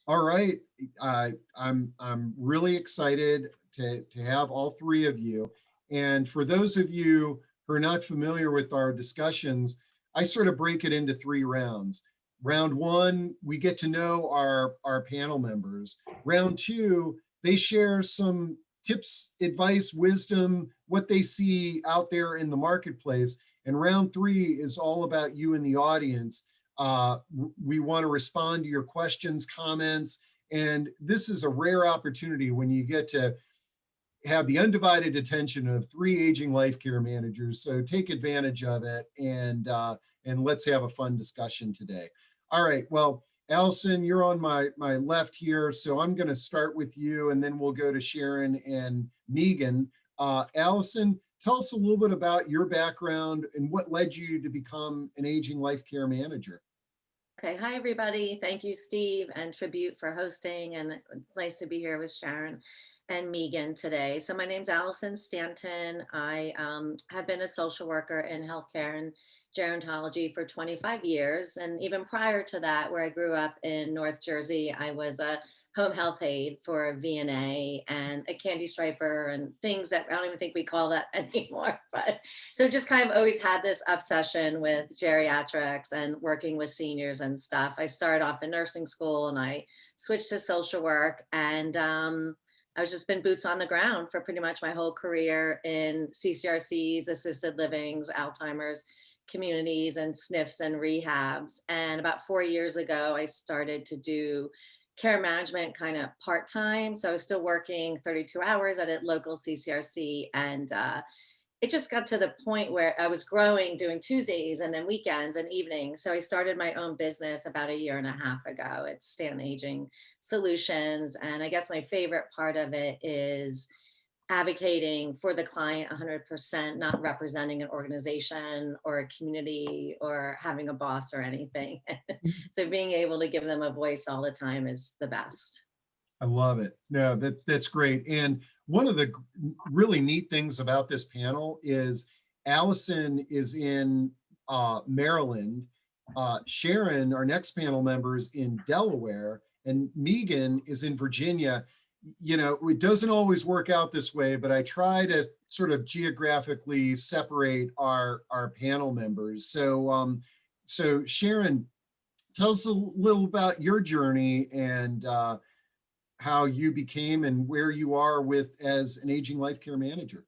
All right. I'm really excited to have all three of you. And for those of you who are not familiar with our discussions, I sort of break it into three rounds. Round one, we get to know our panel members. Round two, they share some tips, advice, wisdom, what they see out there in the marketplace. And round three is all about you in the audience. We want to respond to your questions, comments, and this is a rare opportunity when you get to have the undivided attention of three aging life care managers. So take advantage of it, and let's have a fun discussion today. All right. Well, Allison, you're on my left here, so I'm going to start with you, and then we'll go to Sharon and Megan. Allison, tell us a little bit about your background and what led you to become an aging life care manager. Okay, hi everybody. Thank you, Steve and Tribute for hosting, and it's nice to be here with Sharon and Megan today. So my name's Allison Stanton. I have been a social worker in healthcare and gerontology for 25 years. And even prior to that, where I grew up in North Jersey, I was a home health aide for VNA and a candy striper and things that I don't even think we call that anymore. But so just kind of always had this obsession with geriatrics and working with seniors and stuff. I started off in nursing school and I switched to social work, and I've just been boots on the ground for pretty much my whole career in CCRCs, assisted livings, Alzheimer's communities, and SNFs and rehabs. And about 4 years ago, I started to do care management kind of part-time. So I was still working 32 hours at a local CCRC, and it just got to the point where I was growing, doing Tuesdays and then weekends and evenings. So I started my own business about a year and a half ago. It's Stanton Aging Solutions. And I guess my favorite part of it is advocating for the client 100%, not representing an organization or a community or having a boss or anything. So being able to give them a voice all the time is the best. I love it. No, that's great. And one of the really neat things about this panel is Allison is in Maryland. Sharon, our next panel member, is in Delaware, and Megan is in Virginia. You know, it doesn't always work out this way, but I try to sort of geographically separate our panel members. So Sharon, tell us a little about your journey and how you became and where you are with as an aging life care manager.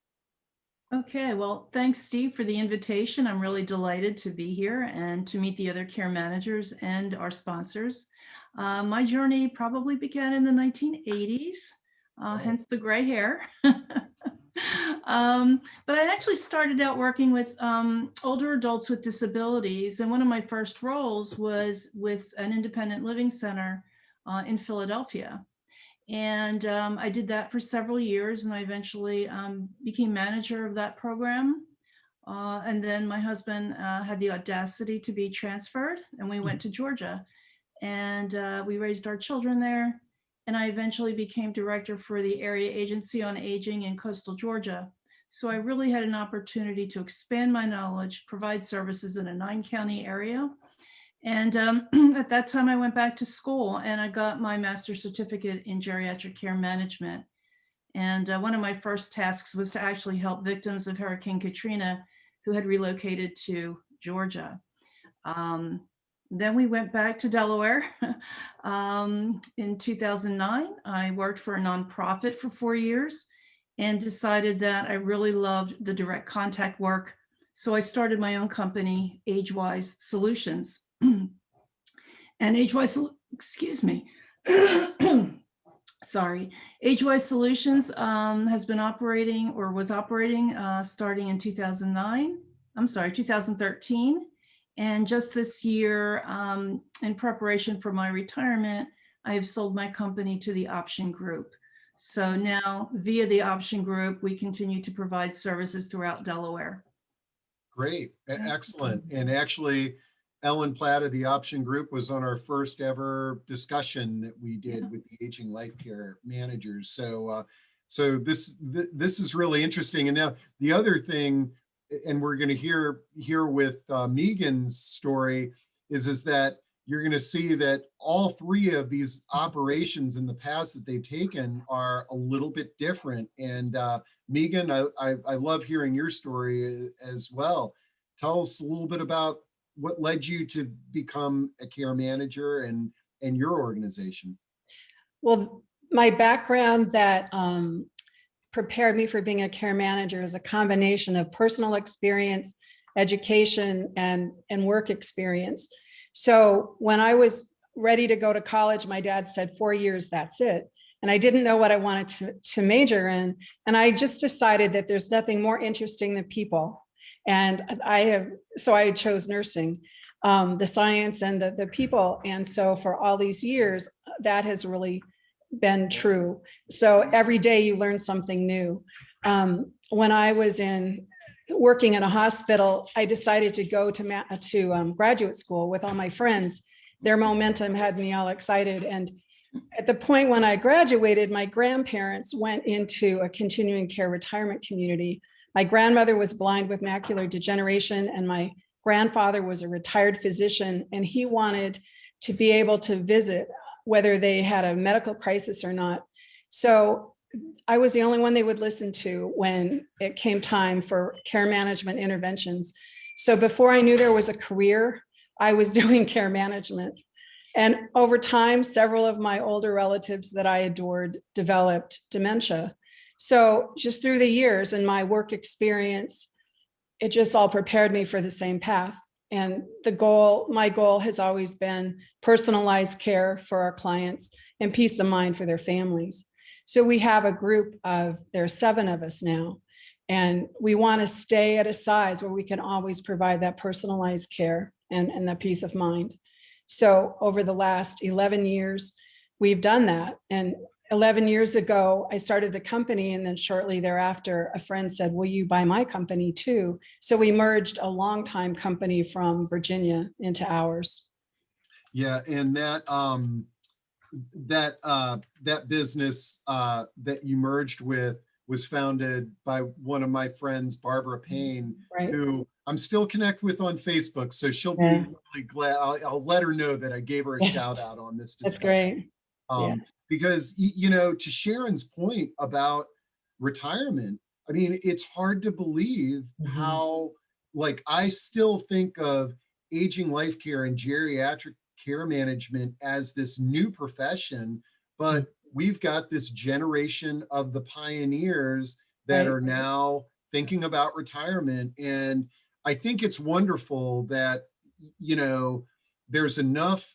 Okay, well, thanks, Steve, for the invitation. I'm really delighted to be here and to meet the other care managers and our sponsors. My journey probably began in the 1980s, hence the gray hair. But I actually started out working with older adults with disabilities, and one of my first roles was with an independent living center in Philadelphia. And I did that for several years, and I eventually became manager of that program. And then my husband had the audacity to be transferred, and we went to Georgia, and we raised our children there. And I eventually became director for the Area Agency on Aging in coastal Georgia. So I really had an opportunity to expand my knowledge, provide services in a 9-county area. And at that time, I went back to school and I got my master's certificate in geriatric care management. And one of my first tasks was to actually help victims of Hurricane Katrina who had relocated to Georgia. Then we went back to Delaware. In 2009, I worked for a nonprofit for 4 years and decided that I really loved the direct contact work. So I started my own company, AgeWise Solutions. And AgeWise, excuse me, sorry, AgeWise Solutions has been operating, or was operating starting in 2013. And just this year, in preparation for my retirement, I have sold my company to the Option Group. So now via the Option Group, we continue to provide services throughout Delaware. Great, excellent. And actually, Ellen Platt of the Option Group was on our first ever discussion that we did with the aging life care managers. So this is really interesting. And now the other thing, and we're going to hear with Megan's story, is that you're going to see that all three of these operations in the past that they've taken are a little bit different. And Megan, I love hearing your story as well. Tell us a little bit about what led you to become a care manager and your organization. Well, my background that prepared me for being a care manager is a combination of personal experience, education, and work experience. So when I was ready to go to college, my dad said 4 years, that's it. And I didn't know what I wanted to major in. And I just decided that there's nothing more interesting than people. And so I chose nursing, the science and the people. And so for all these years, that has really been true. So every day you learn something new. When I was working in a hospital, I decided to go to graduate school with all my friends. Their momentum had me all excited. And at the point when I graduated, my grandparents went into a continuing care retirement community. My grandmother was blind with macular degeneration, and my grandfather was a retired physician, and he wanted to be able to visit whether they had a medical crisis or not. So I was the only one they would listen to when it came time for care management interventions. So before I knew there was a career, I was doing care management. And over time, several of my older relatives that I adored developed dementia. So just through the years and my work experience, it just all prepared me for the same path. And my goal has always been personalized care for our clients and peace of mind for their families. So we have a group there's 7 of us now, and we want to stay at a size where we can always provide that personalized care and that peace of mind. So over the last 11 years, we've done that. And 11 years ago, I started the company, and then shortly thereafter, a friend said, will you buy my company too? So we merged a longtime company from Virginia into ours. Yeah, and that business that you merged with was founded by one of my friends, Barbara Payne, Right. who I'm still connected with on Facebook. So she'll be really glad. I'll let her know that I gave her a shout out on this discussion. That's great. Because, to Sharon's point about retirement, I mean, it's hard to believe how, I still think of aging life care and geriatric care management as this new profession, but we've got this generation of the pioneers that are now thinking about retirement. And I think it's wonderful that, there's enough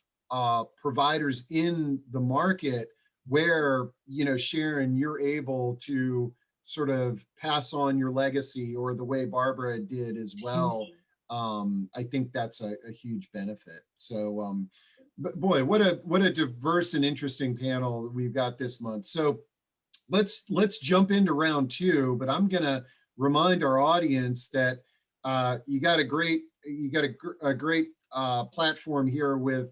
providers in the market where, Sharon, you're able to sort of pass on your legacy, or the way Barbara did as well. I think that's a huge benefit. So, but boy, what a diverse and interesting panel we've got this month. So let's jump into round 2, but I'm going to remind our audience that you got a great platform here with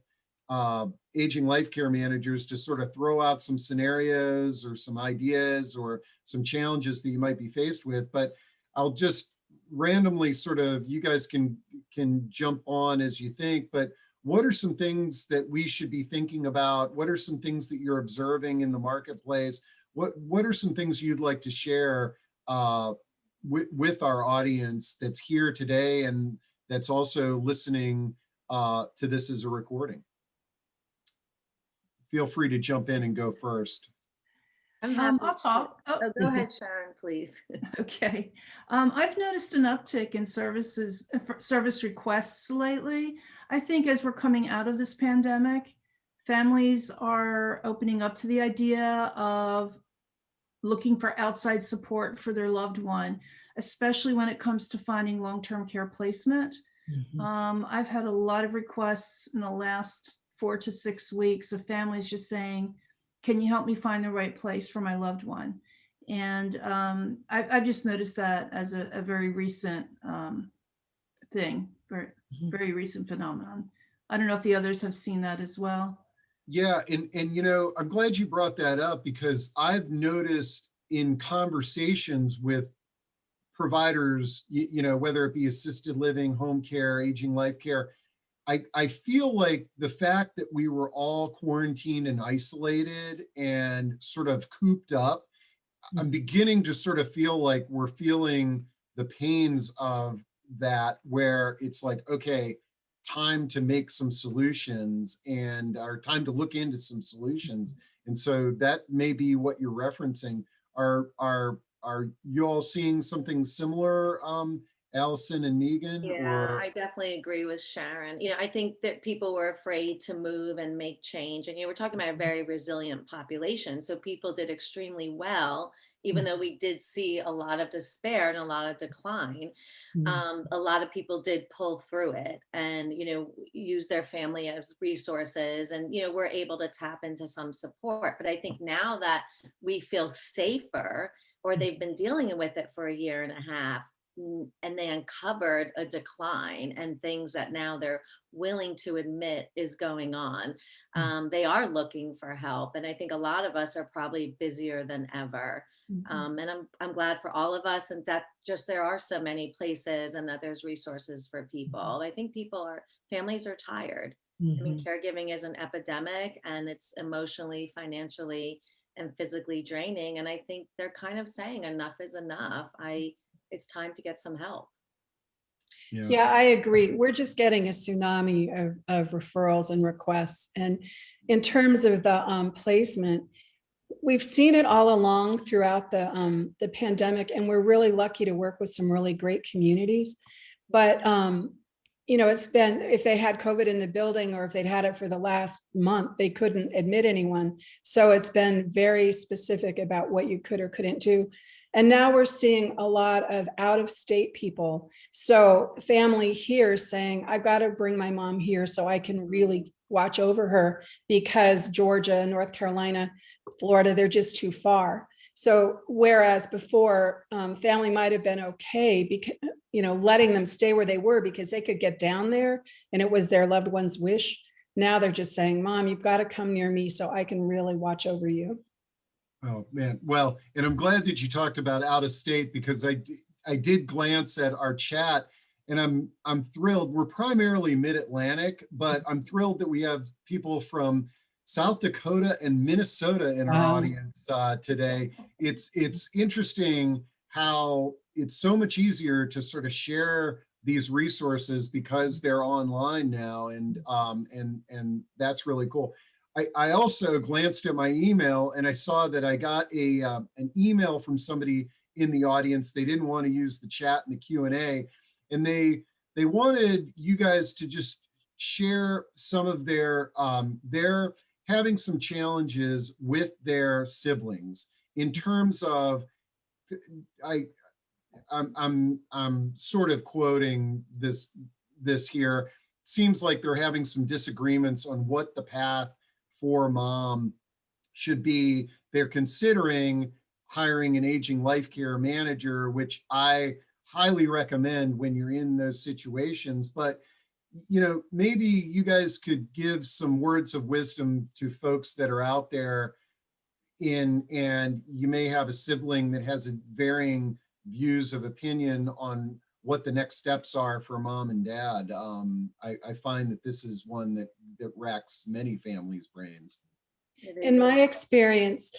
aging life care managers to sort of throw out some scenarios or some ideas or some challenges that you might be faced with. But I'll just randomly you guys can jump on as you think, but what are some things that we should be thinking about? What are some things that you're observing in the marketplace? What are some things you'd like to share with our audience that's here today and that's also listening to this as a recording? Feel free to jump in and go first. I'll talk. Oh, go ahead, Sharon, please. Okay. I've noticed an uptick in service requests lately. I think as we're coming out of this pandemic, families are opening up to the idea of looking for outside support for their loved one, especially when it comes to finding long-term care placement. I've had a lot of requests in the last 4 to 6 weeks of families just saying, can you help me find the right place for my loved one? And I've just noticed that as a very recent thing, very recent phenomenon. I don't know if the others have seen that as well. Yeah, and I'm glad you brought that up, because I've noticed in conversations with providers, whether it be assisted living, home care, aging life care, I feel like the fact that we were all quarantined and isolated and sort of cooped up, I'm beginning to sort of feel like we're feeling the pains of that, where it's like, okay, time to make some solutions and or time to look into some solutions. And so that may be what you're referencing. Are you all seeing something similar, Allison and Megan? Yeah, I definitely agree with Sharon. I think that people were afraid to move and make change. And we're talking about a very resilient population. So people did extremely well, even though we did see a lot of despair and a lot of decline. A lot of people did pull through it and, use their family as resources and, we're able to tap into some support. But I think now that we feel safer, or they've been dealing with it for a year and a half, and they uncovered a decline and things that now they're willing to admit is going on. They are looking for help. And I think a lot of us are probably busier than ever. And I'm glad for all of us, and that just there are so many places and that there's resources for people. I think families are tired. I mean, caregiving is an epidemic, and it's emotionally, financially, and physically draining. And I think they're kind of saying enough is enough. It's time to get some help. Yeah, I agree. We're just getting a tsunami of referrals and requests. And in terms of the placement, we've seen it all along throughout the pandemic, and we're really lucky to work with some really great communities. But it's been, if they had COVID in the building or if they'd had it for the last month, they couldn't admit anyone. So it's been very specific about what you could or couldn't do. And now we're seeing a lot of out-of-state people. So family here saying, I've got to bring my mom here so I can really watch over her, because Georgia, North Carolina, Florida, they're just too far. So whereas before, family might have been okay because, letting them stay where they were because they could get down there and it was their loved one's wish. Now they're just saying, Mom, you've got to come near me so I can really watch over you. Oh, man. Well, and I'm glad that you talked about out of state, because I did glance at our chat, and I'm thrilled. We're primarily mid-Atlantic, but I'm thrilled that we have people from South Dakota and Minnesota in our audience today. It's interesting how it's so much easier to sort of share these resources because they're online now, and that's really cool. I also glanced at my email and I saw that I got an email from somebody in the audience. They didn't want to use the chat and the Q&A, and they wanted you guys to just share some of they're having some challenges with their siblings in terms of, I'm sort of quoting this here. Seems like they're having some disagreements on what the path for mom should be. They're considering hiring an aging life care manager, which I highly recommend when you're in those situations. But maybe you guys could give some words of wisdom to folks that are out there and you may have a sibling that has a varying views of opinion on what the next steps are for mom and dad. I find that this is one that racks many families' brains. In my experience,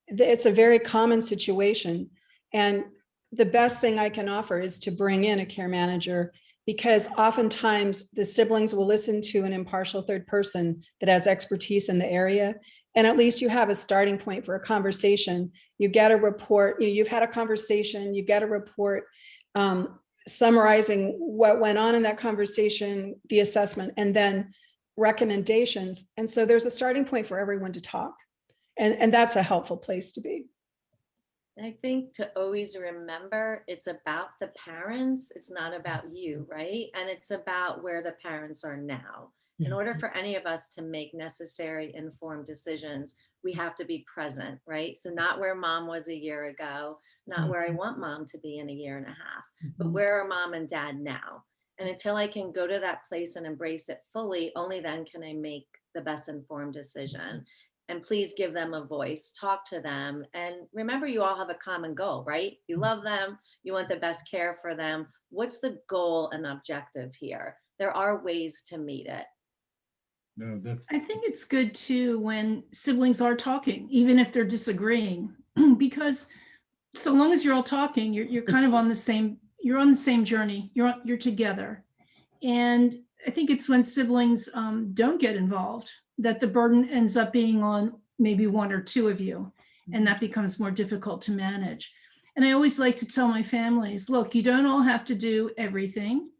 it's a very common situation. And the best thing I can offer is to bring in a care manager, because oftentimes the siblings will listen to an impartial third person that has expertise in the area. And at least you have a starting point for a conversation. You get a report, you've had a conversation, you get a report summarizing what went on in that conversation, the assessment, and then recommendations. And so there's a starting point for everyone to talk. And that's a helpful place to be. I think to always remember, it's about the parents. It's not about you, right? And it's about where the parents are now. In order for any of us to make necessary informed decisions, we have to be present, right? So not where mom was a year ago, not where I want mom to be in a year and a half, but where are mom and dad now? And until I can go to that place and embrace it fully, only then can I make the best informed decision. And please give them a voice, talk to them. And remember, you all have a common goal, right? You love them, you want the best care for them. What's the goal and objective here? there are ways to meet it. No, that's, I think it's good too when siblings are talking, even if they're disagreeing, because so long as you're all talking, you're kind of on the same, you're on the same journey. You're together. And I think it's when siblings don't get involved that the burden ends up being on maybe one or two of you, and that becomes more difficult to manage. And I always like to tell my families, look, you don't all have to do everything,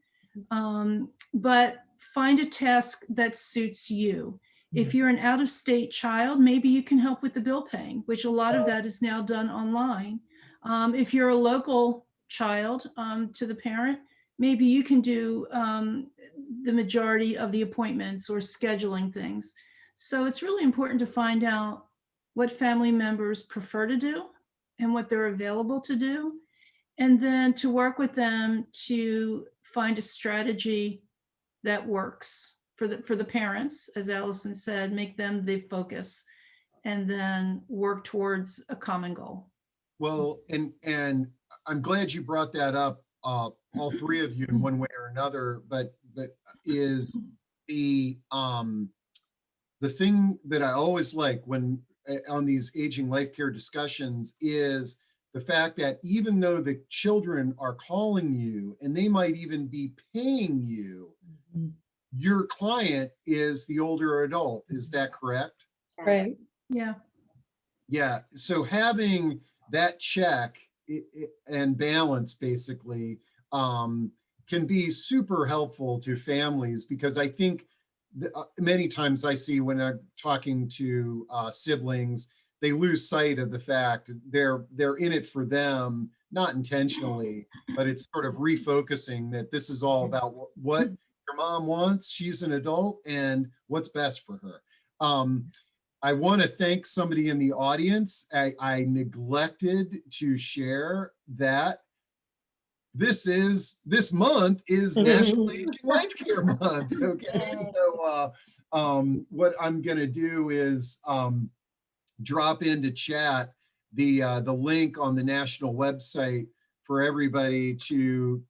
but find a task that suits you. If you're an out-of-state child, maybe you can help with the bill paying, which a lot of that is now done online. If you're a local child to the parent, maybe you can do the majority of the appointments or scheduling things. So it's really important to find out what family members prefer to do and what they're available to do, and then to work with them to find a strategy that works for the parents, as Allison said, make them the focus, and then work towards a common goal. well, and I'm glad you brought that up, all three of you in one way or another, but is the thing that I always like when on these aging life care discussions is the fact that even though the children are calling you and they might even be paying you, your client is the older adult. Is that correct? Right. Yeah. Yeah. So having that check and balance basically can be super helpful to families, because I think many times I see when I'm talking to siblings, they lose sight of the fact they're in it for them, not intentionally, but it's sort of refocusing that this is all about what your mom wants. She's an adult and what's best for her. I want to thank somebody in the audience. I neglected to share that this month is National Aging Life Care Month. Okay, so what I'm going to do is drop into chat the link on the national website for everybody to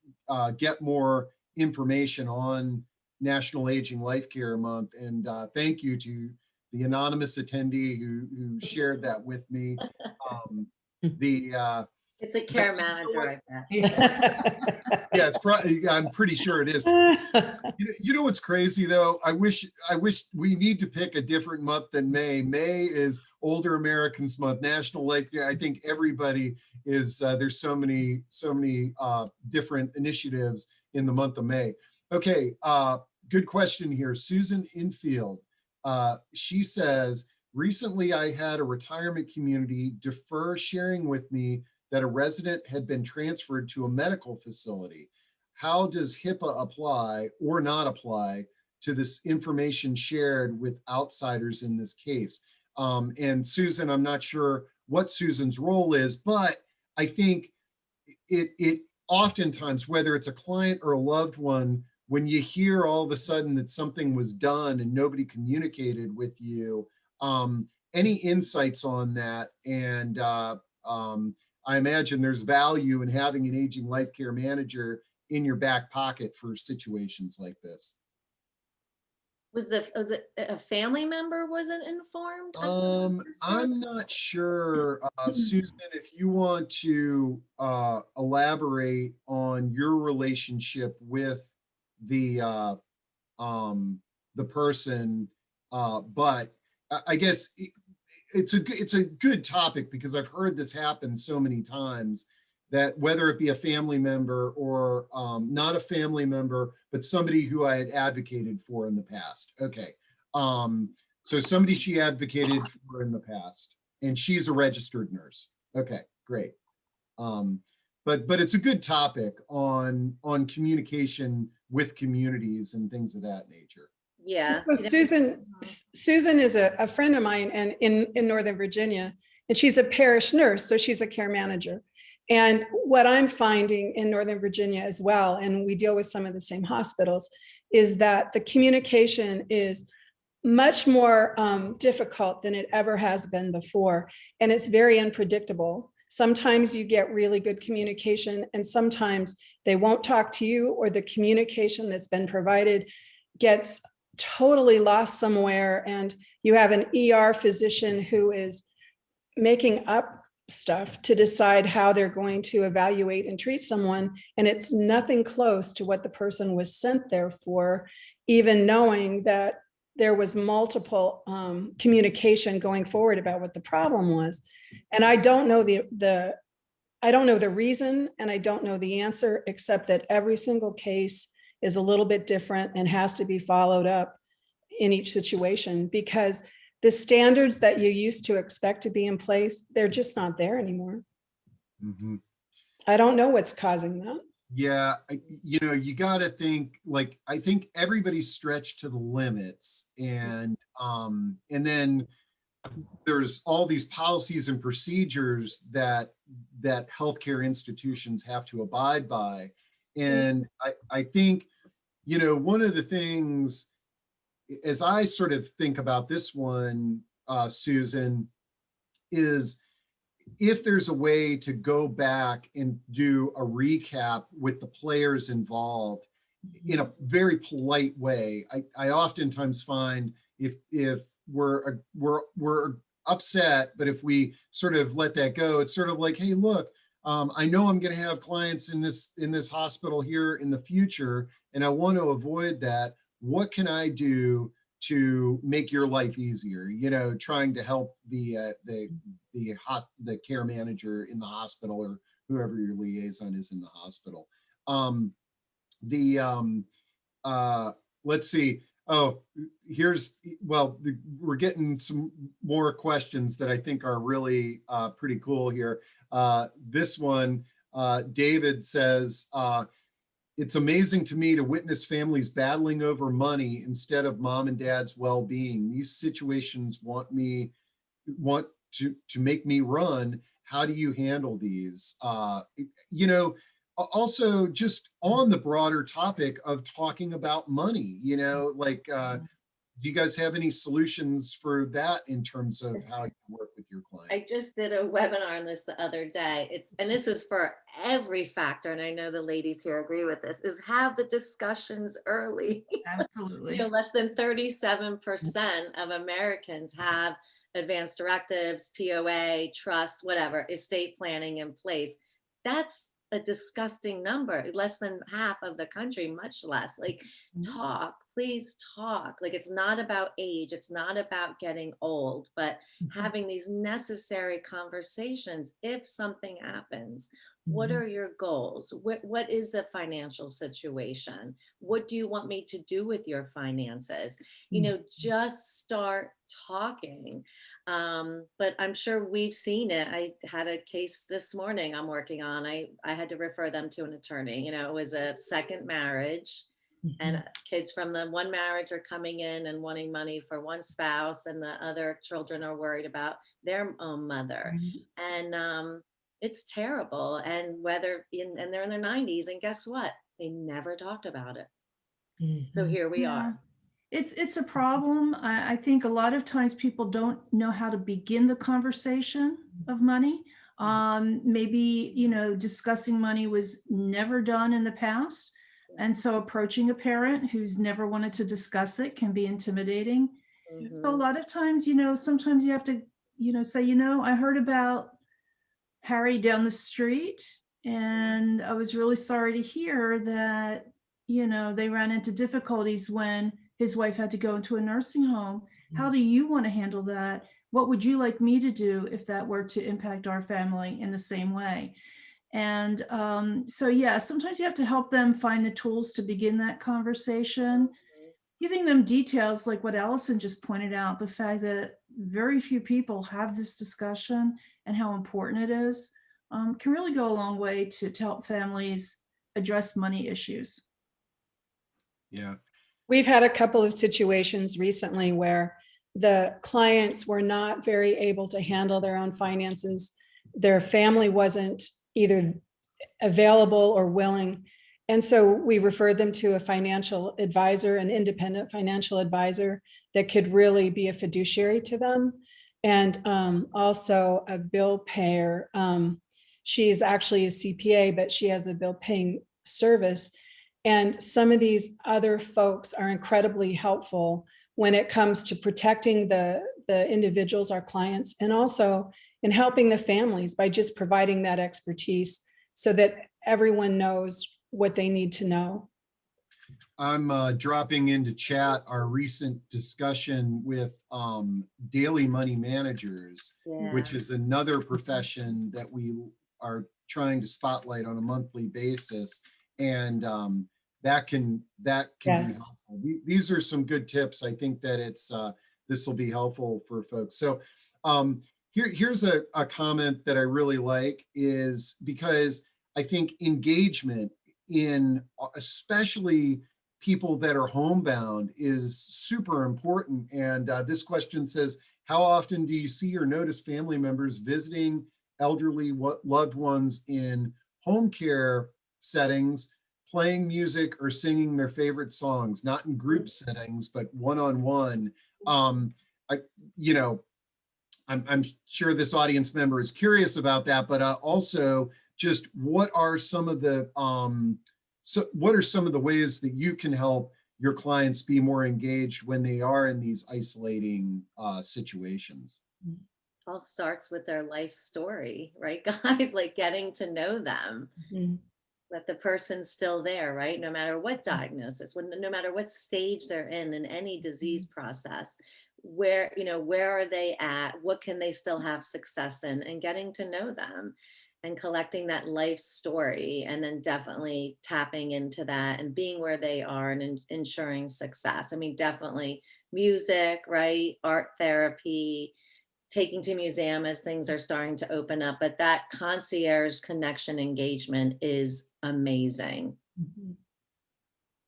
get more information on National Aging Life Care Month. And thank you to the anonymous attendee who shared that with me. It's a care manager, I bet. Yeah, it's probably, I'm pretty sure it is. You know what's crazy though? I wish we need to pick a different month than May. May is Older Americans Month, National Life Care. I think everybody is, there's so many different initiatives in the month of May. Okay, good question here. Susan Infield, she says, recently I had a retirement community defer sharing with me that a resident had been transferred to a medical facility. How does HIPAA apply or not apply to this information shared with outsiders in this case? And Susan, I'm not sure what Susan's role is, but I think it oftentimes, whether it's a client or a loved one, when you hear all of a sudden that something was done and nobody communicated with you, any insights on that? And I imagine there's value in having an aging life care manager in your back pocket for situations like this. Was it a family member wasn't informed? I'm not sure, Susan, if you want to elaborate on your relationship with the person, but I guess it's a good topic, because I've heard this happen so many times, that whether it be a family member or not a family member, but somebody who I had advocated for in the past. Okay. So somebody she advocated for in the past, and she's a registered nurse. Okay, great. But it's a good topic on communication with communities and things of that nature. Yeah. So Susan is a friend of mine and in Northern Virginia, and she's a parish nurse, so she's a care manager. And what I'm finding in Northern Virginia as well, and we deal with some of the same hospitals, is that the communication is much more difficult than it ever has been before. And it's very unpredictable. Sometimes you get really good communication, and sometimes they won't talk to you, or the communication that's been provided gets totally lost somewhere, and you have an ER physician who is making up stuff to decide how they're going to evaluate and treat someone, and it's nothing close to what the person was sent there for, even knowing that there was multiple communication going forward about what the problem was. And I don't know I don't know the reason, and I don't know the answer, except that every single case is a little bit different and has to be followed up in each situation, because the standards that you used to expect to be in place, they're just not there anymore. Mhm. I don't know what's causing that. Yeah, you got to think, like, I think everybody's stretched to the limits, and then there's all these policies and procedures that healthcare institutions have to abide by. And I think, one of the things, as I sort of think about this one, Susan, is if there's a way to go back and do a recap with the players involved in a very polite way. I oftentimes find if we're upset, but if we sort of let that go, it's sort of like, hey, look, I know I'm going to have clients in this hospital here in the future, and I want to avoid that. What can I do to make your life easier? Trying to help the care manager in the hospital, or whoever your liaison is in the hospital. Let's see. Oh, we're getting some more questions that I think are really pretty cool here. This one, David says, it's amazing to me to witness families battling over money instead of mom and dad's well-being. These situations want to make me run. How do you handle these? Also, just on the broader topic of talking about money, do you guys have any solutions for that in terms of how you work with your clients? I just did a webinar on this the other day, and this is for every factor, and I know the ladies here agree with this, is have the discussions early. Absolutely. Less than 37% of Americans have advanced directives, POA, trust, whatever, estate planning in place. That's a disgusting number. Less than half of the country, much less. Talk, please talk. It's not about age, it's not about getting old, but having these necessary conversations. If something happens, what are your goals? What is the financial situation? What do you want me to do with your finances? Just start talking. But I'm sure we've seen it. I had a case this morning I'm working on. I had to refer them to an attorney. It was a second marriage, and kids from the one marriage are coming in and wanting money for one spouse, and the other children are worried about their own mother. And it's terrible. And they're in their 90s, and guess what? They never talked about it. So here we are. It's a problem. I think a lot of times people don't know how to begin the conversation of money. Maybe, discussing money was never done in the past. And so approaching a parent who's never wanted to discuss it can be intimidating. So a lot of times, sometimes you have to, say, I heard about Harry down the street, and I was really sorry to hear that, they ran into difficulties when his wife had to go into a nursing home. How do you want to handle that? What would you like me to do if that were to impact our family in the same way? And sometimes you have to help them find the tools to begin that conversation, giving them details like what Allison just pointed out, the fact that very few people have this discussion and how important it is, can really go a long way to help families address money issues. Yeah. We've had a couple of situations recently where the clients were not very able to handle their own finances. Their family wasn't either available or willing. And so we referred them to a financial advisor, an independent financial advisor that could really be a fiduciary to them. And also a bill payer She's actually a CPA, but she has a bill paying service. And some of these other folks are incredibly helpful when it comes to protecting the individuals, our clients, and also in helping the families by just providing that expertise so that everyone knows what they need to know. I'm dropping into chat our recent discussion with daily money managers, which is another profession that we are trying to spotlight on a monthly basis. And that can Yes. be helpful. These are some good tips. I think that it's this will be helpful for folks. So here's a comment that I really like, is because I think engagement in especially people that are homebound is super important. And this question says, how often do you see or notice family members visiting elderly loved ones in home care settings, playing music or singing their favorite songs, not in group settings, but one-on-one? You know, I'm sure this audience member is curious about that, but also just what are some of the what are some of the ways that you can help your clients be more engaged when they are in these isolating situations? All starts with their life story, right, guys? Like getting to know them. Mhm. That the person's still there, right? No matter what diagnosis, no matter what stage they're in any disease process, where, where are they at? What can they still have success in? And getting to know them and collecting that life story, and then definitely tapping into that and being where they are and ensuring success. I mean, definitely music, right? Art therapy, taking to museum as things are starting to open up, but that concierge connection engagement is amazing. Mhm.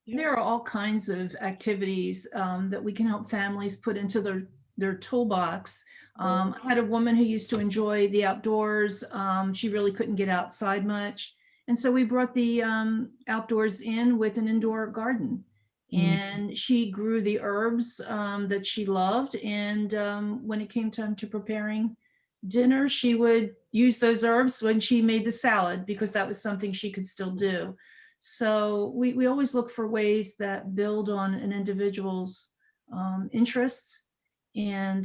There are all kinds of activities that we can help families put into their toolbox. I had a woman who used to enjoy the outdoors. She really couldn't get outside much. And so we brought the outdoors in with an indoor garden. And she grew the herbs that she loved. And when it came time to preparing dinner, she would use those herbs when she made the salad, because that was something she could still do. So we always look for ways that build on an individual's interests and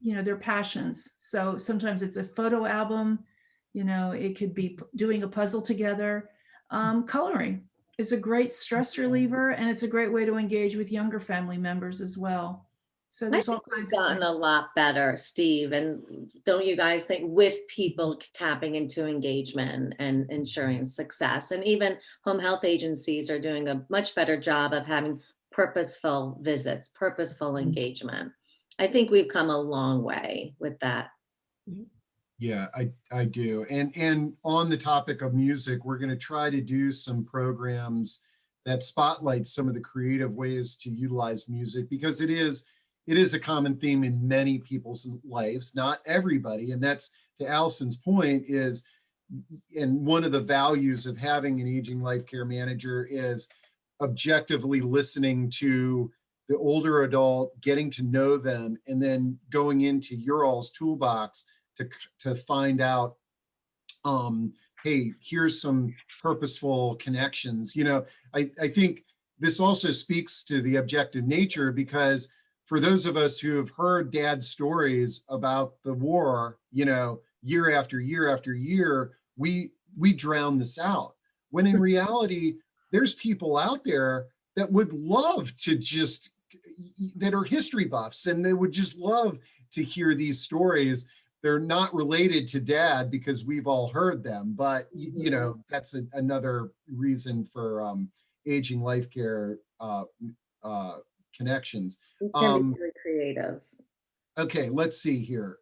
their passions. So sometimes it's a photo album, it could be doing a puzzle together. Coloring is a great stress reliever, and it's a great way to engage with younger family members as well. So I there's all think we've kinds of gotten things. a lot better, Steve. And don't you guys think, with people tapping into engagement and ensuring success? And even home health agencies are doing a much better job of having purposeful visits, purposeful engagement. I think we've come a long way with that. Yeah, I do. And on the topic of music, we're going to try to do some programs that spotlight some of the creative ways to utilize music, because it is a common theme in many people's lives, not everybody. And that's, to Allison's point, is, and one of the values of having an aging life care manager is objectively listening to the older adult, getting to know them, and then going into your all's toolbox to find out, hey, here's some purposeful connections. I think this also speaks to the objective nature, because for those of us who have heard dad's stories about the war, year after year after year, we drown this out. When in reality, there's people out there that would love to that are history buffs, and they would just love to hear these stories. They're not related to dad because we've all heard them, but that's another reason for aging life care connections. It can be very creative. Okay, let's see here.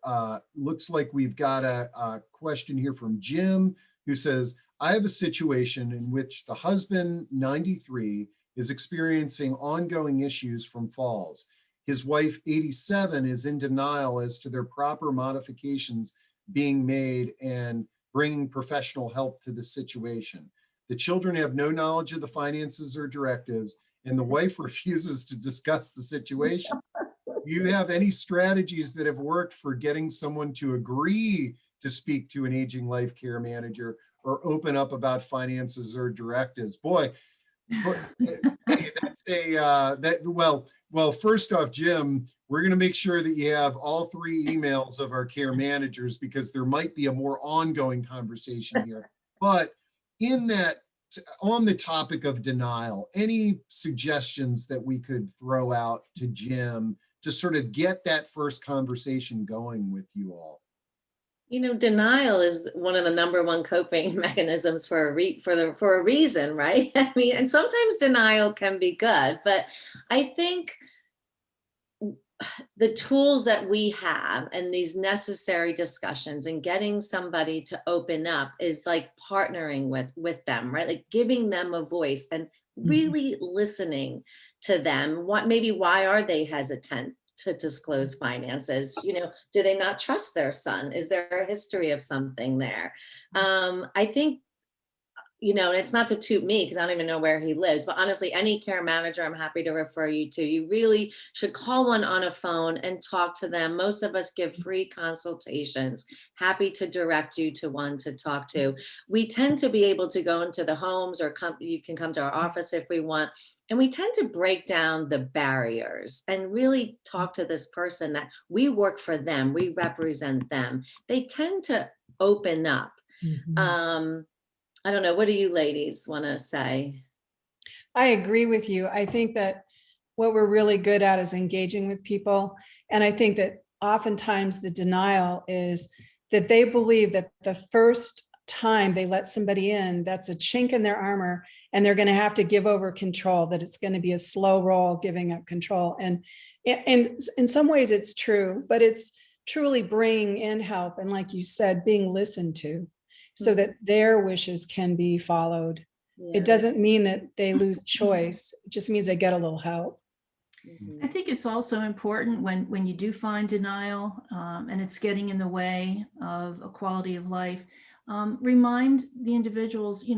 Looks like we've got a question here from Jim, who says, I have a situation in which the husband, 93, is experiencing ongoing issues from falls. His wife, 87, is in denial as to their proper modifications being made and bringing professional help to the situation. The children have no knowledge of the finances or directives, and the wife refuses to discuss the situation. Do you have any strategies that have worked for getting someone to agree to speak to an aging life care manager or open up about finances or directives. Boy, hey, that's well, first off, Jim, we're going to make sure that you have all 3 emails of our care managers, because there might be a more ongoing conversation here. But in that, on the topic of denial, any suggestions that we could throw out to Jim to sort of get that first conversation going with you all? Denial is one of the #1 coping mechanisms for a reason, right? I mean, and sometimes denial can be good, but I think the tools that we have and these necessary discussions and getting somebody to open up is like partnering with them, right? Like giving them a voice and really listening to them. Why are they hesitant to disclose finances? Do they not trust their son? Is there a history of something there? I think, and it's not to toot me because I don't even know where he lives, but honestly, any care manager I'm happy to refer you to. You really should call one on a phone and talk to them. Most of us give free consultations. Happy to direct you to one to talk to. We tend to be able to go into the homes, or you can come to our office if we want. And we tend to break down the barriers and really talk to this person that we work for them, we represent them. They tend to open up. I don't know. What do you ladies want to say? I agree with you. I think that what we're really good at is engaging with people. And I think that oftentimes the denial is that they believe that the first time they let somebody in, that's a chink in their armor, and they're going to have to give over control, that it's going to be a slow roll giving up control. And in some ways it's true, but it's truly bringing in help. And like you said, being listened to, so that their wishes can be followed. Yeah. It doesn't mean that they lose choice. It just means they get a little help. I think it's also important when you do find denial and it's getting in the way of a quality of life, remind the individuals,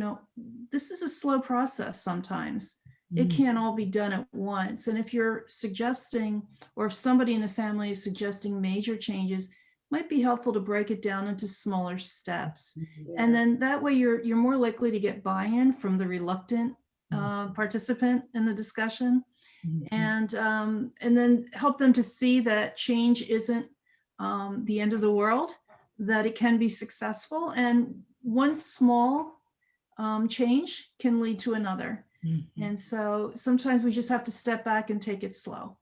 this is a slow process sometimes. It can't all be done at once. And if you're suggesting, or if somebody in the family is suggesting major changes, might be helpful to break it down into smaller steps. And then that way you're more likely to get buy-in from the reluctant participant in the discussion. And then help them to see that change isn't the end of the world, that it can be successful. And one small change can lead to another. And so sometimes we just have to step back and take it slow.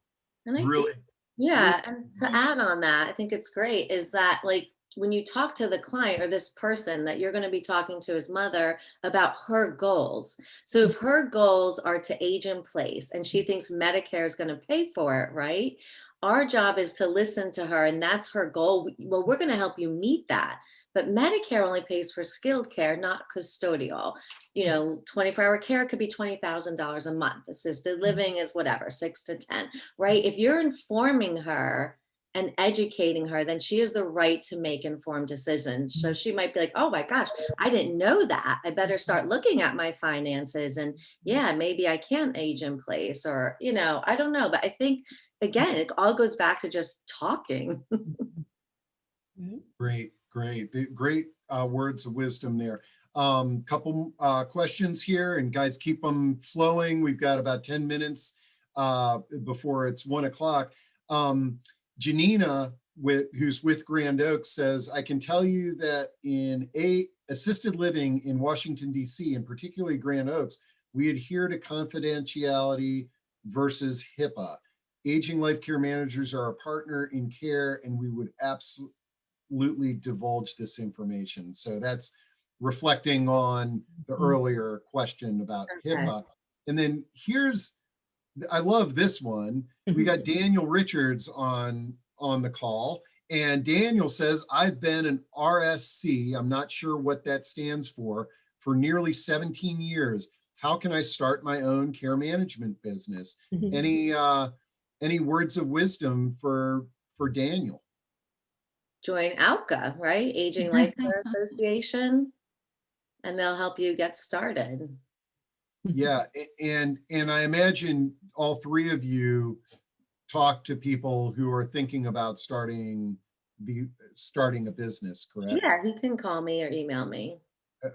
And I Really? think, yeah, and to add on that, I think it's great is that, like, when you talk to the client or this person that you're going to be talking to, his mother, about her goals. So if her goals are to age in place and she thinks Medicare is going to pay for it, right? Our job is to listen to her, and that's her goal. Well, we're going to help you meet that. But Medicare only pays for skilled care, not custodial. 24-hour care could be $20,000 a month. Assisted living is whatever, 6 to 10, right? If you're informing her and educating her, then she has the right to make informed decisions. So she might be like, oh my gosh, I didn't know that. I better start looking at my finances. And yeah, maybe I can age in place, or, I don't know. But I think, again, it all goes back to just talking. Great. Great words of wisdom there. Couple questions here, and guys, keep them flowing. We've got about 10 minutes before it's 1 o'clock. Janina, who's with Grand Oaks, says, I can tell you that in assisted living in Washington, D.C., and particularly Grand Oaks, we adhere to confidentiality versus HIPAA. Aging life care managers are a partner in care, and we would absolutely divulge this information. So that's reflecting on the earlier question about HIPAA. And then I love this one. We got Daniel Richards on the call, and Daniel says, I've been an RSC, I'm not sure what that stands for nearly 17 years. How can I start my own care management business? Any words of wisdom for Daniel? Join ALCA, right? Aging Life Care Association, and they'll help you get started. Yeah, and I imagine all 3 of you talk to people who are thinking about starting be starting a business, correct? Yeah, he can call me or email me.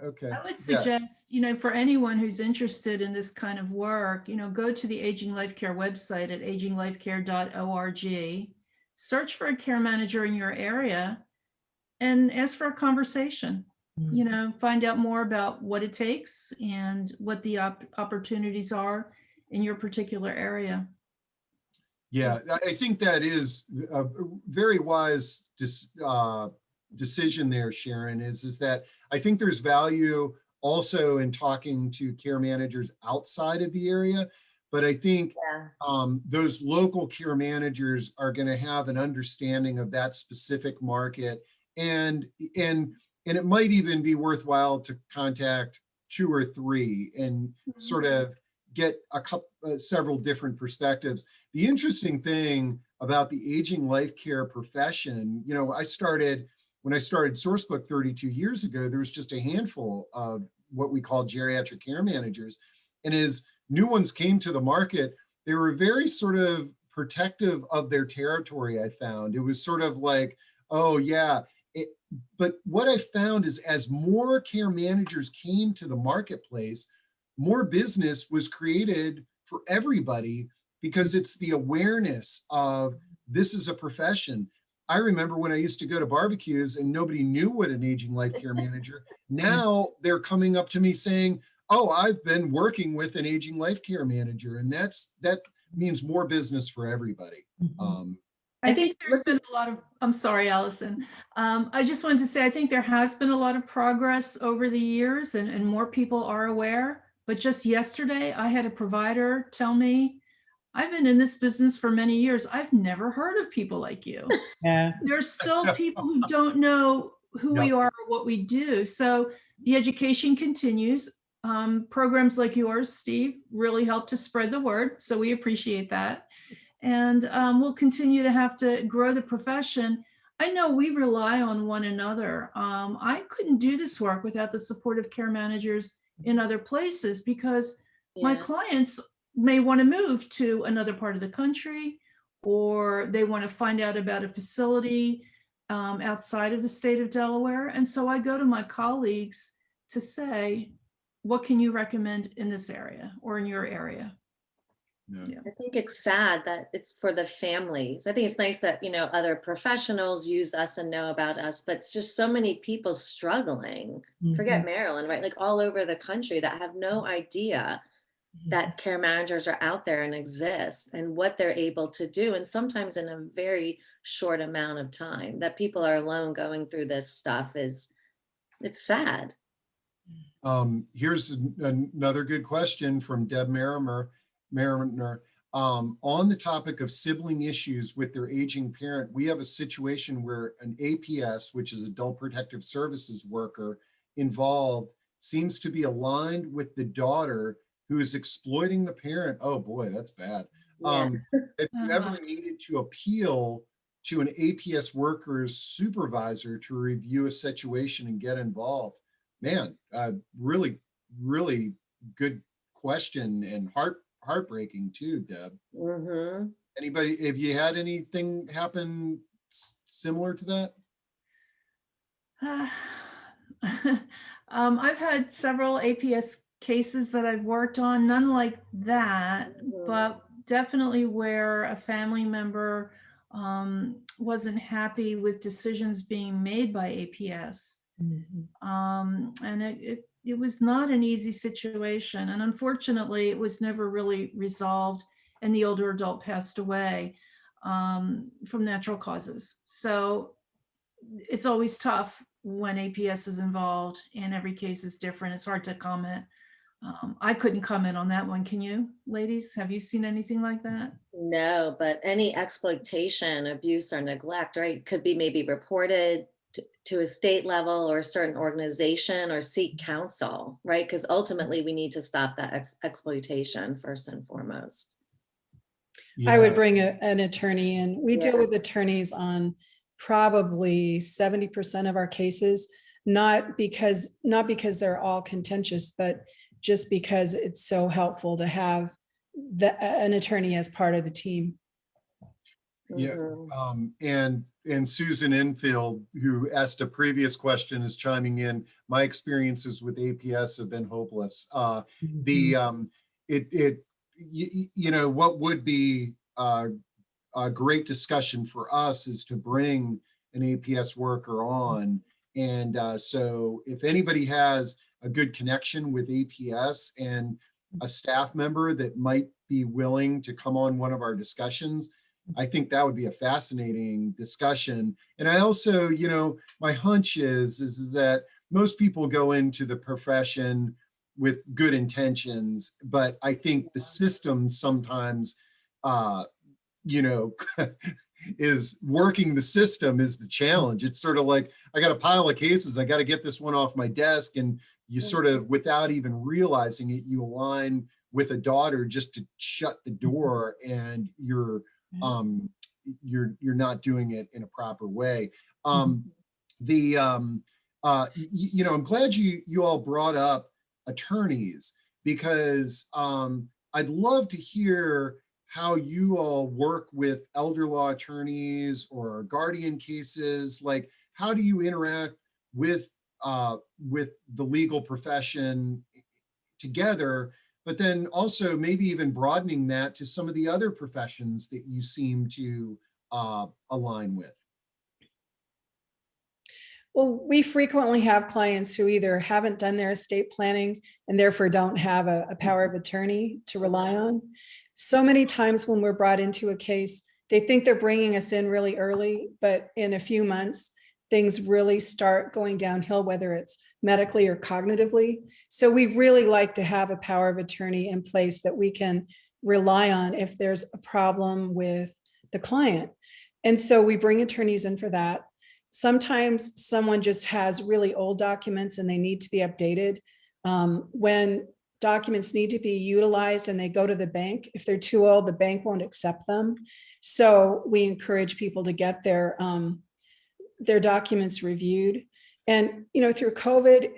Okay. I would Yeah. suggest, for anyone who's interested in this kind of work, go to the Aging Life Care website at aginglifecare.org, search for a care manager in your area and ask for a conversation. Find out more about what it takes and what the opportunities are in your particular area. Yeah, I think that is a very wise decision there, Sharon, is that I think there's value also in talking to care managers outside of the area. But I think those local care managers are going to have an understanding of that specific market. And it might even be worthwhile to contact 2 or 3 and sort of get several different perspectives. The interesting thing about the aging life care profession, when I started Sourcebook 32 years ago, there was just a handful of what we call geriatric care managers. And as new ones came to the market, they were very sort of protective of their territory, I found. It was sort of like, oh yeah. But what I found is as more care managers came to the marketplace, more business was created for everybody because it's the awareness of this is a profession. I remember when I used to go to barbecues and nobody knew what an aging life care manager. Now they're coming up to me saying, oh, I've been working with an aging life care manager. And that means more business for everybody. I think there's been a lot of, I'm sorry, Allison. I just wanted to say, I think there has been a lot of progress over the years and more people are aware. But just yesterday, I had a provider tell me, I've been in this business for many years. I've never heard of people like you. Yeah. There's still people who don't know who we are or what we do. So the education continues. Programs like yours, Steve, really help to spread the word. So we appreciate that. And we'll continue to have to grow the profession. I know we rely on one another. I couldn't do this work without the support of care managers in other places because my clients may want to move to another part of the country, or they want to find out about a facility outside of the state of Delaware. And so I go to my colleagues to say, what can you recommend in this area or in your area? Yeah. I think it's sad that it's for the families. I think it's nice that, other professionals use us and know about us, but it's just so many people struggling. Forget Maryland, right? Like all over the country that have no idea that care managers are out there and exist and what they're able to do. And sometimes in a very short amount of time that people are alone going through this stuff it's sad. Here's another good question from Deb Mariner. On the topic of sibling issues with their aging parent, we have a situation where an APS, which is Adult Protective Services worker involved, seems to be aligned with the daughter who is exploiting the parent. Oh boy, that's bad. Have you ever needed to appeal to an APS worker's supervisor to review a situation and get involved? Man, really, really good question and heartbreaking too, Deb. Anybody, have you had anything happen similar to that? I've had several APS cases that I've worked on, none like that, but definitely where a family member wasn't happy with decisions being made by APS. And it was not an easy situation. And unfortunately, it was never really resolved. And the older adult passed away from natural causes. So it's always tough when APS is involved and every case is different. It's hard to comment. I couldn't comment on that one. Can you, ladies? Have you seen anything like that? No, but any exploitation, abuse, or neglect, right, could be maybe reported to a state level or a certain organization or seek counsel, right? Because ultimately we need to stop that exploitation first and foremost. I would bring an attorney in. We deal with attorneys on probably 70% of our cases, not because they're all contentious, but just because it's so helpful to have an attorney as part of the team. Yeah, Mhm. and Susan Infield, who asked a previous question, is chiming in. My experiences with APS have been hopeless. The you know, what would be a great discussion for us is to bring an APS worker on, and so if anybody has a good connection with APS and a staff member that might be willing to come on one of our discussions, I think that would be a fascinating discussion. And I also, you know, my hunch is that most people go into the profession with good intentions, but I think the system sometimes, uh, you know, is working the system is the challenge. It's sort of like, I got a pile of cases, I got to get this one off my desk. And you sort of, without even realizing it, you align with a daughter just to shut the door, and um you're not doing it in a proper way. The you know, I'm glad you all brought up attorneys, because I'd love to hear how you all work with elder law attorneys or guardian cases. Like, how do you interact with the legal profession together, but then also maybe even broadening that to some of the other professions that you seem to align with? Well, we frequently have clients who either haven't done their estate planning and therefore don't have a power of attorney to rely on. So many times when we're brought into a case, they think they're bringing us in really early, but in a few months, things really start going downhill, whether it's medically or cognitively. So we really like to have a power of attorney in place that we can rely on if there's a problem with the client. And so we bring attorneys in for that. Sometimes someone just has really old documents and they need to be updated. When documents need to be utilized and they go to the bank, if they're too old, the bank won't accept them. So we encourage people to get their documents reviewed. And, you know, through COVID,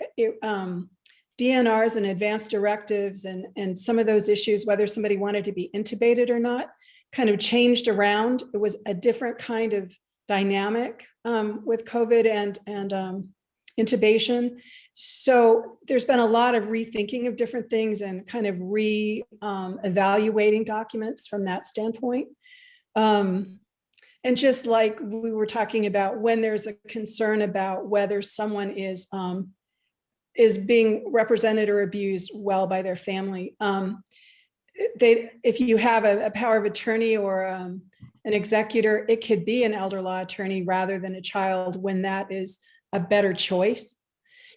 DNRs and advanced directives and some of those issues, whether somebody wanted to be intubated or not, kind of changed around. It was a different kind of dynamic with COVID and intubation. So there's been a lot of rethinking of different things and kind of evaluating documents from that standpoint. And just like we were talking about, when there's a concern about whether someone is being represented or abused well by their family, if you have a power of attorney or an executor, it could be an elder law attorney rather than a child, when that is a better choice.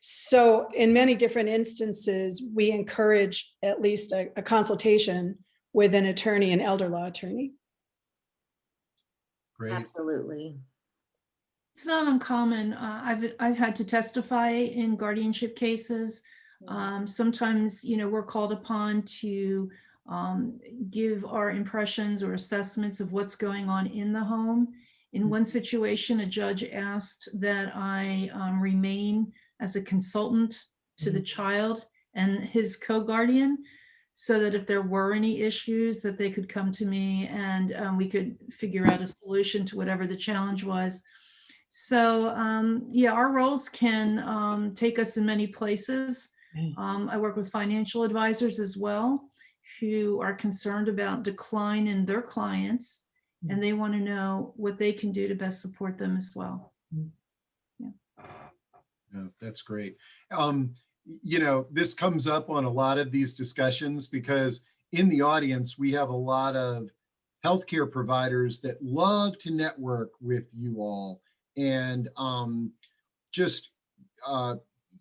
So in many different instances, we encourage at least a consultation with an attorney, an elder law attorney. Great. Absolutely. It's not uncommon. I've had to testify in guardianship cases. Sometimes, you know, we're called upon to give our impressions or assessments of what's going on in the home. In one situation, a judge asked that I remain as a consultant to the child and his co-guardian, so that if there were any issues, that they could come to me and we could figure out a solution to whatever the challenge was. So yeah, our roles can take us in many places. I work with financial advisors as well, who are concerned about decline in their clients, and they want to know what they can do to best support them as well. Yeah, that's great. You know, this comes up on a lot of these discussions because in the audience, we have a lot of healthcare providers that love to network with you all. And just,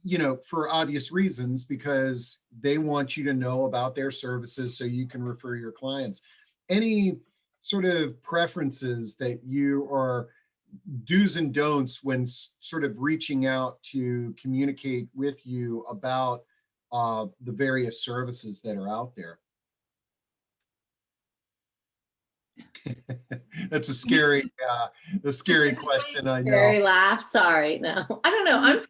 you know, for obvious reasons, because they want you to know about their services so you can refer your clients. Any sort of preferences that you are do's and don'ts when sort of reaching out to communicate with you about the various services that are out there? That's a scary question, I know. Very laugh. Sorry. No, I don't know.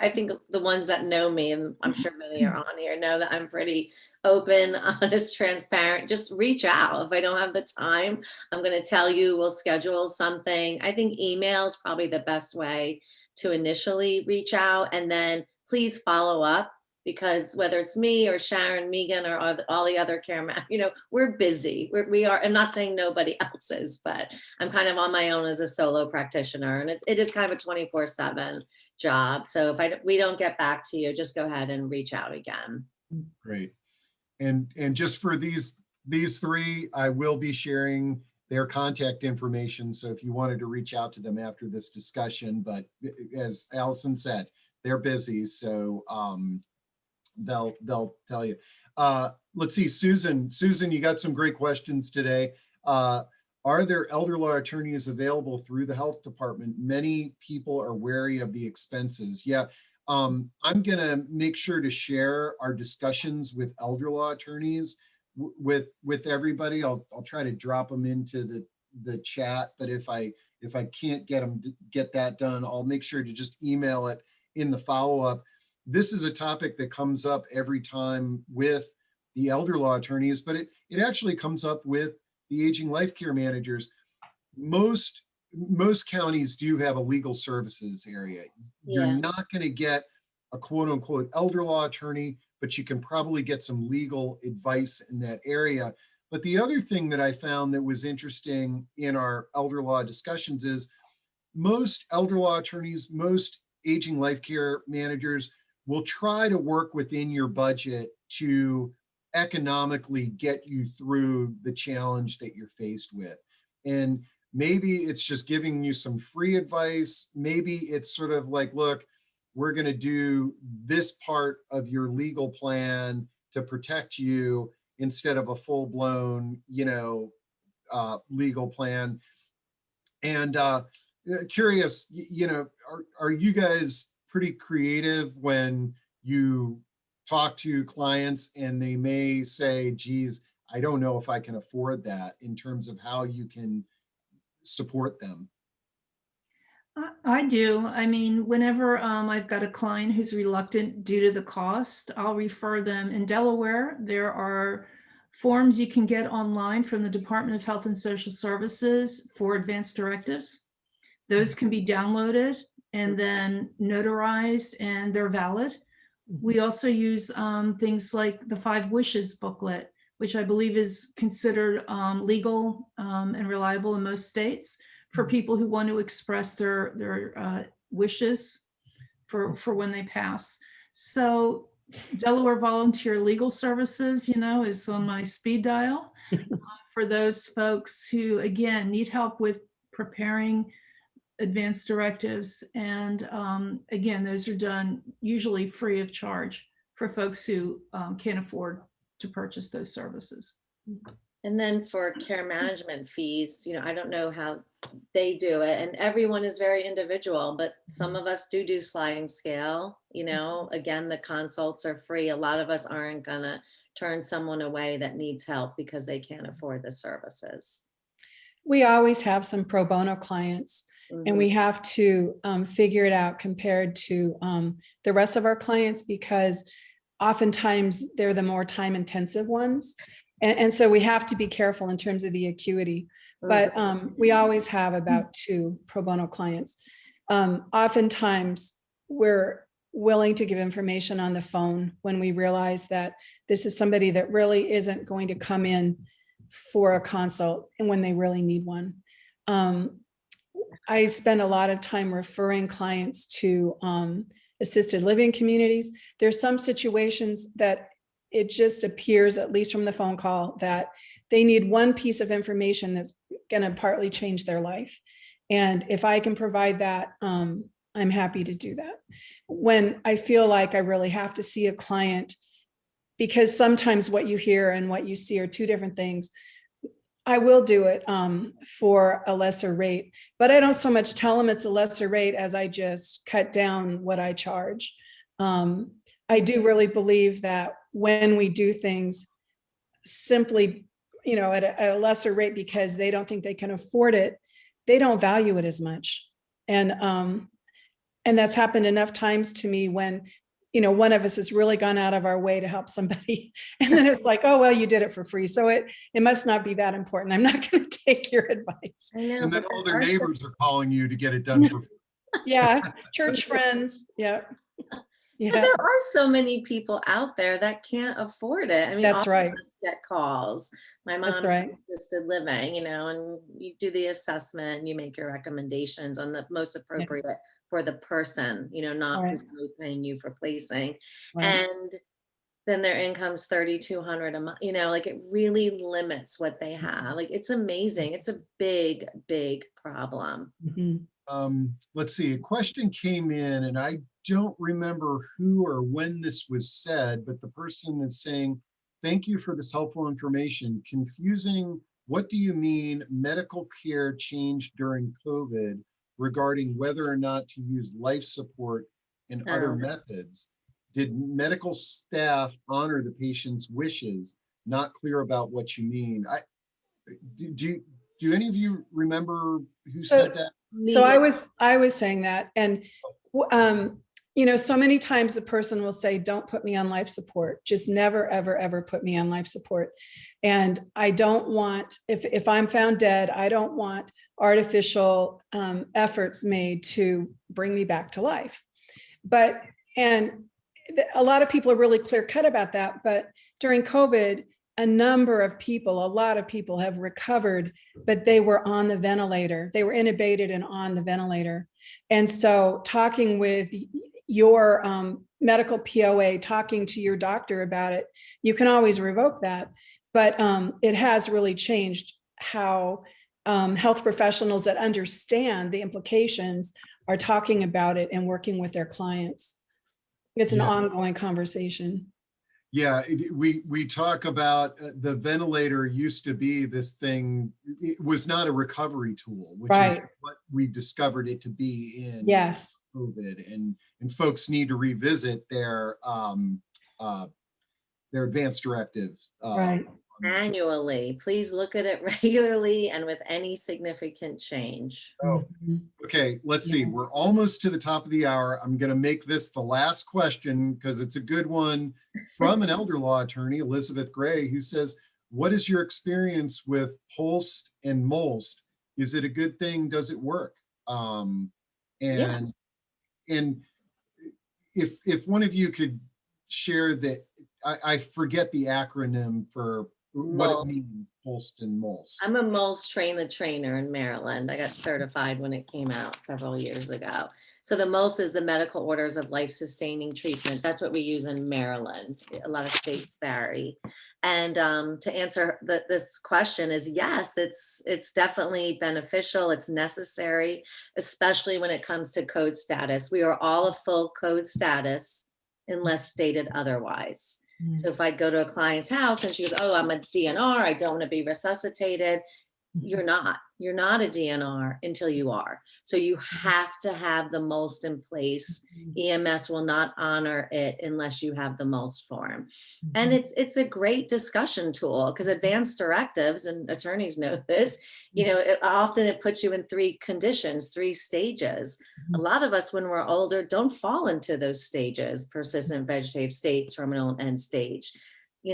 I think the ones that know me, and I'm sure many are on here, know that I'm pretty open, honest, transparent. Just reach out. If I don't have the time, I'm going to tell you, we'll schedule something. I think email is probably the best way to initially reach out, and then please follow up, because whether it's me or Sharon, Megan, or all the other cameramen, we're busy. We are. I'm not saying nobody else is, but I'm kind of on my own as a solo practitioner, and it is kind of a 24/7 job. So if we don't get back to you, just go ahead and reach out again. Great. And just for these three, I will be sharing their contact information. So if you wanted to reach out to them after this discussion, but as Allison said, they're busy. So they'll tell you. Let's see, Susan, you got some great questions today. Are there elder law attorneys available through the health department? Many people are wary of the expenses. Yeah, I'm gonna make sure to share our discussions with elder law attorneys with everybody. I'll try to drop them into the chat, but if I can't get that done, I'll make sure to just email it in the follow-up. This is a topic that comes up every time with the elder law attorneys, but it actually comes up with the aging life care managers. Most counties do have a legal services area. You're not going to get a quote unquote elder law attorney, but you can probably get some legal advice in that area. But the other thing that I found that was interesting in our elder law discussions is most elder law attorneys, most aging life care managers will try to work within your budget to economically get you through the challenge that you're faced with. And maybe it's just giving you some free advice. Maybe it's sort of like, look, we're going to do this part of your legal plan to protect you instead of a full-blown, legal plan. And curious, are you guys pretty creative when you talk to clients and they may say, geez, I don't know if I can afford that, in terms of how you can support them? I do. I mean, whenever I've got a client who's reluctant due to the cost, I'll refer them. In Delaware, there are forms you can get online from the Department of Health and Social Services for advanced directives. Those can be downloaded and then notarized, and they're valid. We also use things like the 5 Wishes booklet, which I believe is considered legal and reliable in most states for people who want to express their wishes for when they pass. So Delaware Volunteer Legal Services, is on my speed dial for those folks who, again, need help with preparing advanced directives. And again, those are done usually free of charge for folks who can't afford to purchase those services. And then for care management fees, I don't know how they do it, and everyone is very individual, but some of us do sliding scale. Again, the consults are free. A lot of us aren't gonna turn someone away that needs help because they can't afford the services. We always have some pro bono clients, and we have to figure it out compared to the rest of our clients, because oftentimes they're the more time intensive ones. And so we have to be careful in terms of the acuity, but we always have about 2 pro bono clients. Oftentimes we're willing to give information on the phone when we realize that this is somebody that really isn't going to come in for a consult and when they really need one. I spend a lot of time referring clients to assisted living communities. There's some situations that it just appears, at least from the phone call, that they need one piece of information that's going to partly change their life. And if I can provide that, I'm happy to do that. When I feel like I really have to see a client, because sometimes what you hear and what you see are 2 different things, I will do it for a lesser rate, but I don't so much tell them it's a lesser rate as I just cut down what I charge. I do really believe that when we do things simply, at a lesser rate because they don't think they can afford it, they don't value it as much. And that's happened enough times to me when one of us has really gone out of our way to help somebody. And then it's like, oh, well, you did it for free. So it must not be that important. I'm not going to take your advice. I know. And then but all there their are some- neighbors are calling you to get it done for free. Yeah. Church friends. Yeah. But Yeah. there are so many people out there that can't afford it. I mean, That's all right. of us get calls. My mom That's right. assisted living, and you do the assessment and you make your recommendations on the most appropriate for the person, not Right. who's really paying you for placing. Right. And then their income's 3,200 a month, like it really limits what they have. Like it's amazing. It's a big, big problem. Mhm. Let's see, a question came in and I don't remember who or when this was said, but the person is saying, thank you for this helpful information. Confusing, what do you mean medical care changed during COVID regarding whether or not to use life support and other Oh. methods? Did medical staff honor the patient's wishes? Not clear about what you mean. Do any of you remember who So- said that? So I was saying that, and so many times the person will say, don't put me on life support. Just never, ever, ever put me on life support. And I don't want, if I'm found dead, I don't want artificial efforts made to bring me back to life. And a lot of people are really clear cut about that. But during COVID, a lot of people have recovered, but they were on the ventilator. They were intubated and on the ventilator. And so talking with your medical POA, talking to your doctor about it, you can always revoke that. But it has really changed how health professionals that understand the implications are talking about it and working with their clients. It's an ongoing conversation. Yeah, we talk about the ventilator used to be this thing. It was not a recovery tool, which is what we discovered it to be in COVID. And folks need to revisit their advanced directives. Annually. Please look at it regularly and with any significant change. Oh, okay, let's see. We're almost to the top of the hour. I'm going to make this the last question because it's a good one from an elder law attorney, Elizabeth Gray, who says, what is your experience with Pulsed and Molst? Is it a good thing? Does it work? And if one of you could share that, I forget the acronym for what it means, Pulsed and Molst. I'm a Molst train the trainer in Maryland. I got certified when it came out several years ago. So the Molst is the medical orders of life-sustaining treatment. That's what we use in Maryland. A lot of states vary. And to answer this question is yes, it's definitely beneficial. It's necessary, especially when it comes to code status. We are all a full code status unless stated otherwise. So if I go to a client's house and she goes, oh, I'm a DNR, I don't want to be resuscitated. You're not a DNR until you are. So you have to have the Molst in place. EMS will not honor it unless you have the Molst form. And it's a great discussion tool because advanced directives, and attorneys know this, often it puts you in 3 conditions, 3 stages. A lot of us when we're older don't fall into those stages: persistent vegetative state, terminal, and end stage.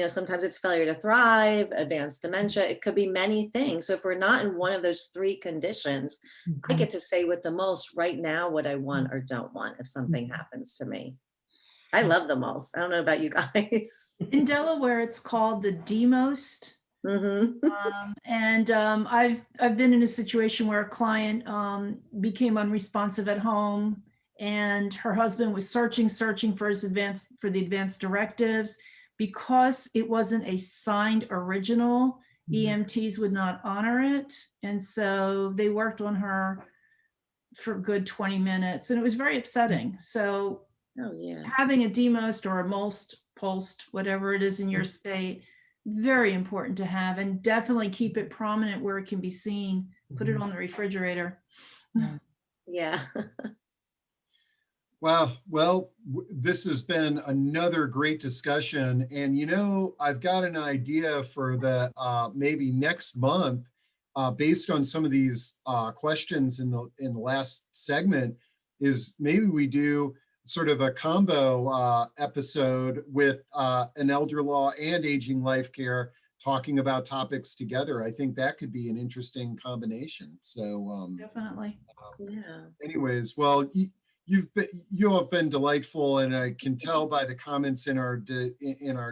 Sometimes it's failure to thrive, advanced dementia. It could be many things. So if we're not in one of those 3 conditions, I get to say with the Molst right now what I want or don't want if something happens to me. I love the Molst. I don't know about you guys. In Delaware, it's called the DMOST. I've been in a situation where a client became unresponsive at home, and her husband was searching for the advanced directives. Because it wasn't a signed original, EMTs would not honor it. And so they worked on her for a good 20 minutes, and it was very upsetting. So having a DMOST or a Molst, Pulsed, whatever it is in your state, very important to have, and definitely keep it prominent where it can be seen. Put it on the refrigerator. Yeah. Wow. Well, this has been another great discussion. And, I've got an idea for the maybe next month, based on some of these questions in the last segment, is maybe we do sort of a combo episode with an elder law and aging life care talking about topics together. I think that could be an interesting combination. So Definitely. Yeah. anyways, well, you have been delightful, and I can tell by the comments in our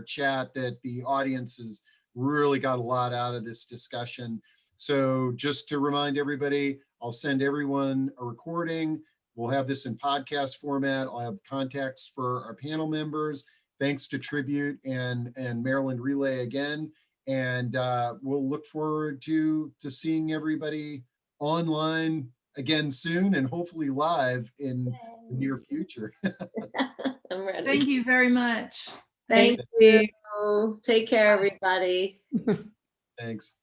chat that the audience has really got a lot out of this discussion. So just to remind everybody, I'll send everyone a recording. We'll have this in podcast format. I'll have contacts for our panel members. Thanks to Tribute and Maryland Relay again. And we'll look forward to seeing everybody online again soon, and hopefully live in the near future. I'm ready. Thank you very much. Thank you. you. Take care, everybody. Thanks.